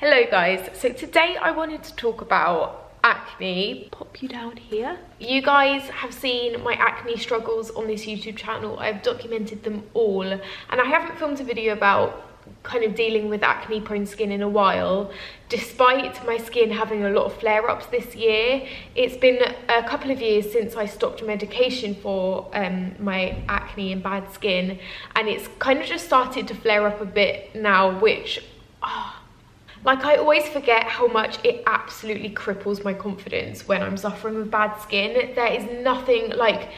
Hello guys, so today I wanted to talk about acne. Pop you down here. You guys have seen my acne struggles on this YouTube channel. I've documented them all, and I haven't filmed a video about kind of dealing with acne prone skin in a while. Despite my skin having a lot of flare-ups this year, it's been a couple of years since I stopped medication for my acne and bad skin, and it's kind of just started to flare up a bit now, which like, I always forget how much it absolutely cripples my confidence when I'm suffering with bad skin. There is nothing like,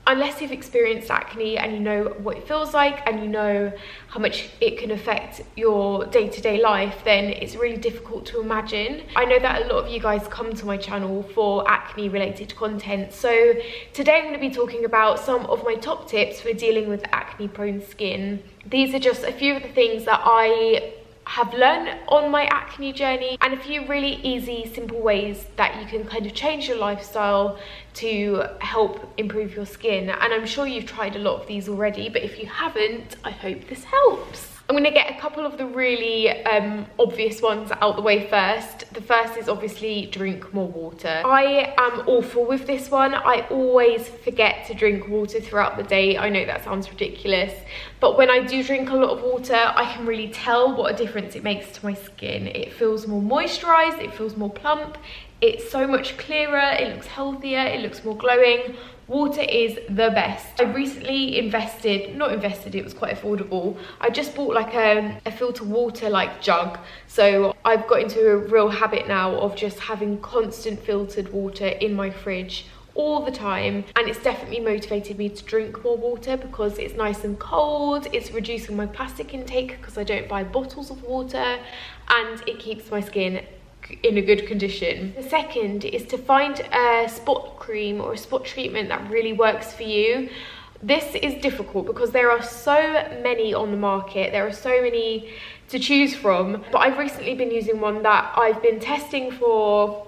unless you've experienced acne and you know what it feels like and you know how much it can affect your day-to-day life, then it's really difficult to imagine. I know that a lot of you guys come to my channel for acne related content, so today I'm going to be talking about some of my top tips for dealing with acne prone skin. These are just a few of the things that I have learned on my acne journey, and a few really easy, simple ways that you can kind of change your lifestyle to help improve your skin. And I'm sure you've tried a lot of these already, but if you haven't, I hope this helps. I'm going to get a couple of the really obvious ones out the way first. The first is obviously drink more water. I am awful with this one. I always forget to drink water throughout the day. I know that sounds ridiculous, but when I do drink a lot of water, I can really tell what a difference it makes to my skin. It feels more moisturized, it feels more plump, it's so much clearer, it looks healthier, it looks more glowing. Water is the best. I recently it was quite affordable. I just bought like a filter water like jug. So I've got into a real habit now of just having constant filtered water in my fridge all the time, and it's definitely motivated me to drink more water because it's nice and cold, it's reducing my plastic intake because I don't buy bottles of water, and it keeps my skin in a good condition. The second is to find a spot cream or a spot treatment that really works for you. This is difficult because there are so many on the market, there are so many to choose from, but I've recently been using one that I've been testing for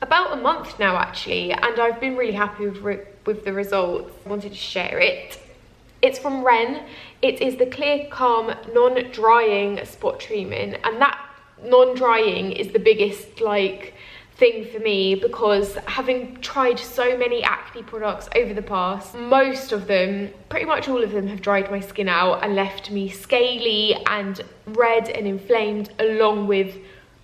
about a month now actually, and I've been really happy with the results. I wanted to share it. It's from Ren. It is the Clear Calm non-drying spot treatment, and that non-drying is the biggest thing for me, because having tried so many acne products over the past, most of them, pretty much all of them, have dried my skin out and left me scaly and red and inflamed, along with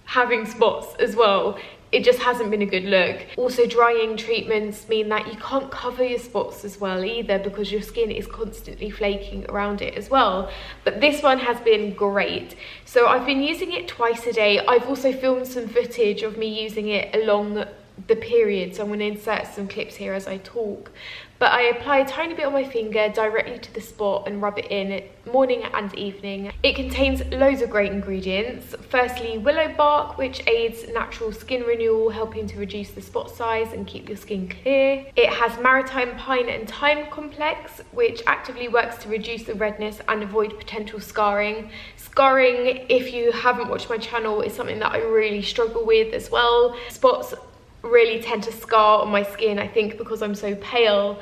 having spots as well. It just hasn't been a good look. Also, drying treatments mean that you can't cover your spots as well either, because your skin is constantly flaking around it as well. But this one has been great. So I've been using it twice a day. I've also filmed some footage of me using it along the period, so I'm going to insert some clips here as I talk. But I apply a tiny bit on my finger directly to the spot and rub it in morning and evening. It contains loads of great ingredients. Firstly, willow bark, which aids natural skin renewal, helping to reduce the spot size and keep your skin clear. It has maritime pine and thyme complex, which actively works to reduce the redness and avoid potential scarring. Scarring, if you haven't watched my channel, is something that I really struggle with as well. Spots really tend to scar on my skin, I think because I'm so pale,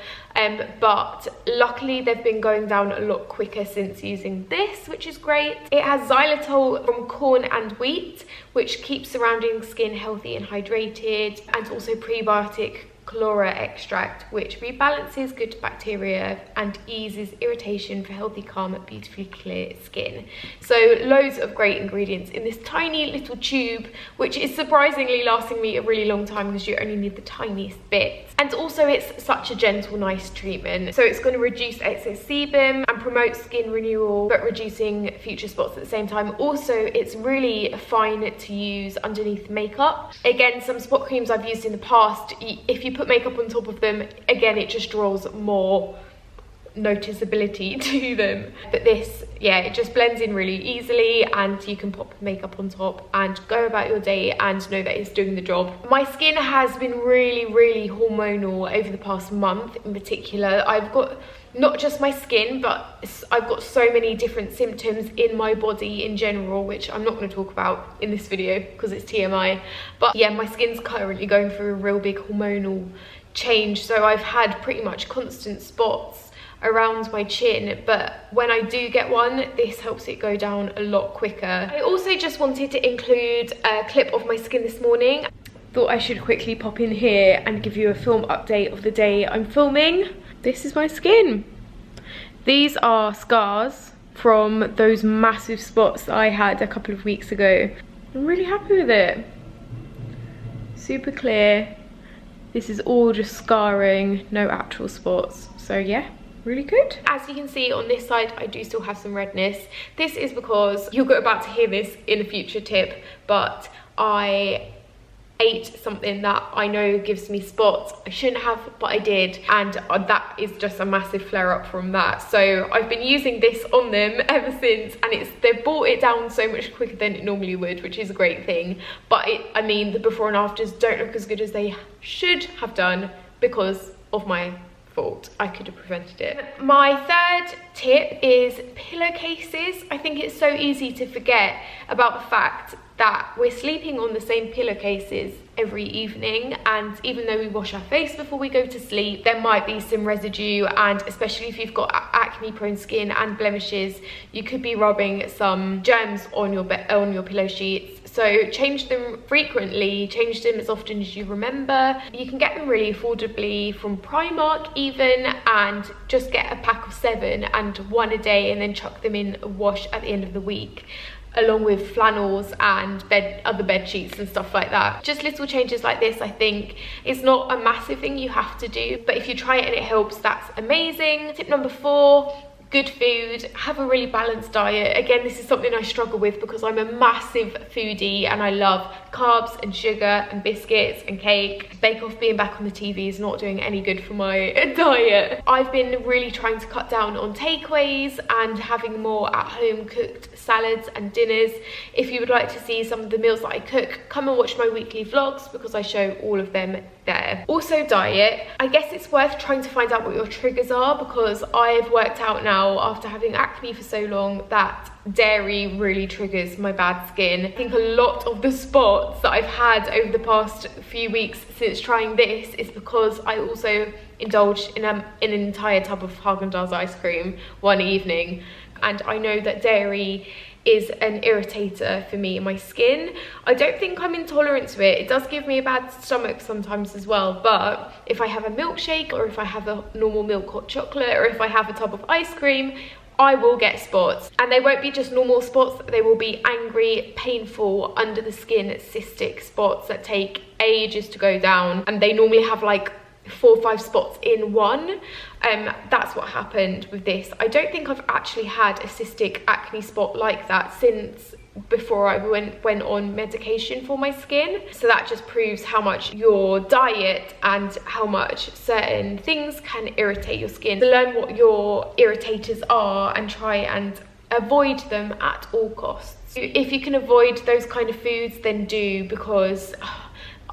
but luckily they've been going down a lot quicker since using this, which is great. It has xylitol from corn and wheat, which keeps surrounding skin healthy and hydrated, and also prebiotic chlorella extract, which rebalances good bacteria and eases irritation for healthy, calm, beautifully clear skin. So loads of great ingredients in this tiny little tube, which is surprisingly lasting me a really long time because you only need the tiniest bit. And also it's such a gentle, nice treatment. So it's going to reduce excess sebum and promote skin renewal, but reducing future spots at the same time. Also, it's really fine to use underneath makeup. Again, some spot creams I've used in the past, if you put makeup on top of them, again, it just draws more noticeability to them. But this, yeah, it just blends in really easily, and you can pop makeup on top and go about your day and know that it's doing the job. My skin has been really hormonal over the past month in particular. I've got not just my skin, but I've got so many different symptoms in my body in general, which I'm not going to talk about in this video because it's TMI. But yeah, my skin's currently going through a real big hormonal change, so I've had pretty much constant spots around my chin, but when I do get one, this helps it go down a lot quicker. I also just wanted to include a clip of my skin this morning. Thought I should quickly pop in here and give you a film update of the day I'm filming. This is my skin. These are scars from those massive spots that I had a couple of weeks ago. I'm really happy with it. Super clear. This is all just scarring, no actual spots. So yeah, really good. As you can see on this side, I do still have some redness. This is because you're about to hear this in a future tip, but I ate something that I know gives me spots. I shouldn't have, but I did, and that is just a massive flare up from that. So I've been using this on them ever since, and they've brought it down so much quicker than it normally would, which is a great thing. But I mean, the before and afters don't look as good as they should have done because of my fault. I could have prevented it. My third tip is pillowcases. I think it's so easy to forget about the fact that we're sleeping on the same pillowcases every evening, and even though we wash our face before we go to sleep, there might be some residue, and especially if you've got acne prone skin and blemishes, you could be rubbing some germs on your pillow sheets. So change them frequently, change them as often as you remember. You can get them really affordably from Primark even, and just get a pack of 7 and 1 a day, and then chuck them in a wash at the end of the week, along with flannels and other bed sheets and stuff like that. Just little changes like this, I think. It's not a massive thing you have to do, but if you try it and it helps, that's amazing. Tip number 4, good food. Have a really balanced diet. Again, this is something I struggle with because I'm a massive foodie and I love carbs and sugar and biscuits and cake. Bake Off being back on the TV is not doing any good for my diet. I've been really trying to cut down on takeaways and having more at home cooked salads and dinners. If you would like to see some of the meals that I cook, come and watch my weekly vlogs because I show all of them there. Also diet. I guess it's worth trying to find out what your triggers are, because I've worked out now after having acne for so long that dairy really triggers my bad skin. I think a lot of the spots that I've had over the past few weeks since trying this is because I also indulged in an entire tub of Haagen-Dazs ice cream one evening, and I know that dairy is an irritator for me in my skin. I don't think I'm intolerant to it. It does give me a bad stomach sometimes as well, but if I have a milkshake, or if I have a normal milk hot chocolate, or if I have a tub of ice cream, I will get spots. And they won't be just normal spots, they will be angry, painful, under the skin, cystic spots that take ages to go down, and they normally have like 4 or 5 spots in one. That's what happened with this. I don't think I've actually had a cystic acne spot like that since before I went on medication for my skin. So that just proves how much your diet and how much certain things can irritate your skin. So learn what your irritators are and try and avoid them at all costs. If you can avoid those kind of foods, then do, because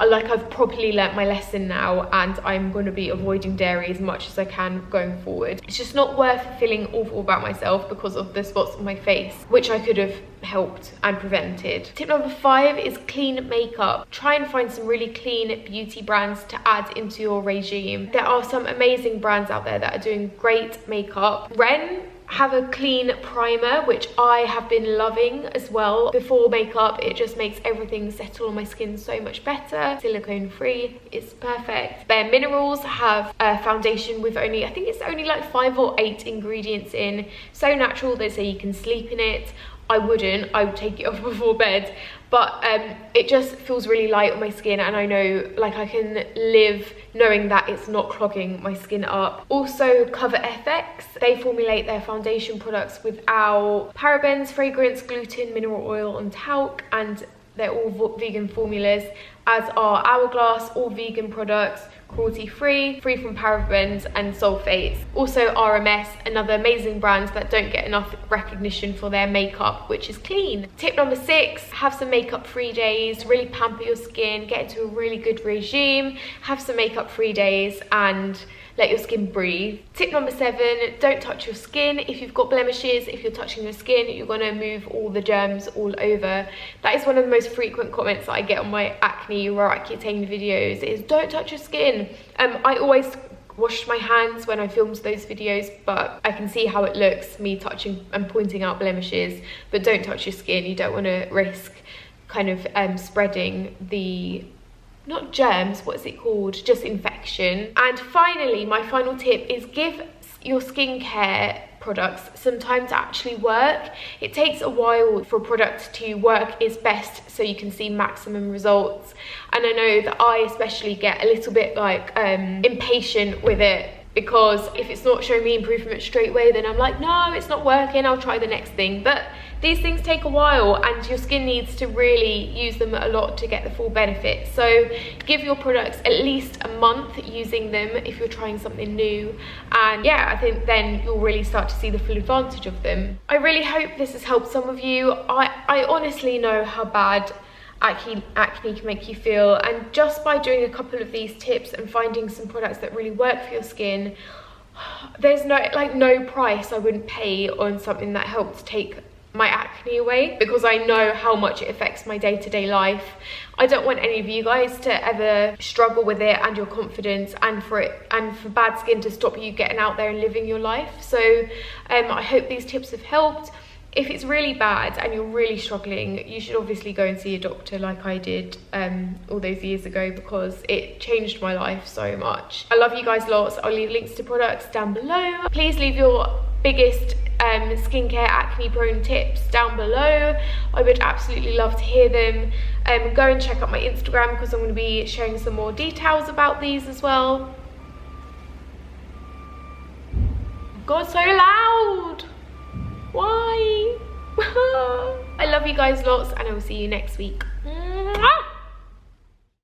like I've properly learnt my lesson now, and I'm going to be avoiding dairy as much as I can going forward. It's just not worth feeling awful about myself because of the spots on my face, which I could have helped and prevented. Tip number 5 is clean makeup. Try and find some really clean beauty brands to add into your regime. There are some amazing brands out there that are doing great makeup. Ren have a clean primer, which I have been loving as well. Before makeup, it just makes everything settle on my skin so much better. Silicone free, it's perfect. Bare Minerals have a foundation with only, I think it's only like 5 or 8 ingredients in. So natural, they say you can sleep in it. I wouldn't, I would take it off before bed, but it just feels really light on my skin, and I know like I can live knowing that it's not clogging my skin up. Also Cover FX, they formulate their foundation products without parabens, fragrance, gluten, mineral oil and talc, and they're all vegan formulas, as are Hourglass, all vegan products, cruelty free, free from parabens and sulfates. Also RMS, another amazing brand that don't get enough recognition for their makeup, which is clean. Tip number 6, have some makeup free days. Really pamper your skin, get into a really good regime, have some makeup free days and let your skin breathe. Tip number 7, don't touch your skin. If you've got blemishes, if you're touching your skin, you're gonna move all the germs all over. That is one of the most frequent comments that I get on my acne or Accutane videos, is don't touch your skin. I always washed my hands when I filmed those videos, but I can see how it looks, me touching and pointing out blemishes. But don't touch your skin. You don't want to risk kind of spreading the, not germs, what is it called, just infection. And finally, my final tip is give your skincare products some time to actually work. It takes a while for a product to work its best so you can see maximum results. And I know that I especially get a little bit like impatient with it, because if it's not showing me improvement straight away, then I'm like, no, it's not working, I'll try the next thing. But these things take a while, and your skin needs to really use them a lot to get the full benefit. So give your products at least a month using them if you're trying something new, and yeah, I think then you'll really start to see the full advantage of them. I really hope this has helped some of you. I honestly know how bad acne can make you feel, and just by doing a couple of these tips and finding some products that really work for your skin, there's no price I wouldn't pay on something that helps take my acne away, because I know how much it affects my day-to-day life. I don't want any of you guys to ever struggle with it and your confidence, and for bad skin to stop you getting out there and living your life. So I hope these tips have helped. If it's really bad and you're really struggling, you should obviously go and see a doctor like I did all those years ago, because it changed my life so much. I love you guys lots. I'll leave links to products down below. Please leave your biggest skincare acne prone tips down below. I would absolutely love to hear them. Go and check out my Instagram, because I'm going to be sharing some more details about these as well. God, so loud! Why? I love you guys lots, and I will see you next week. Mwah!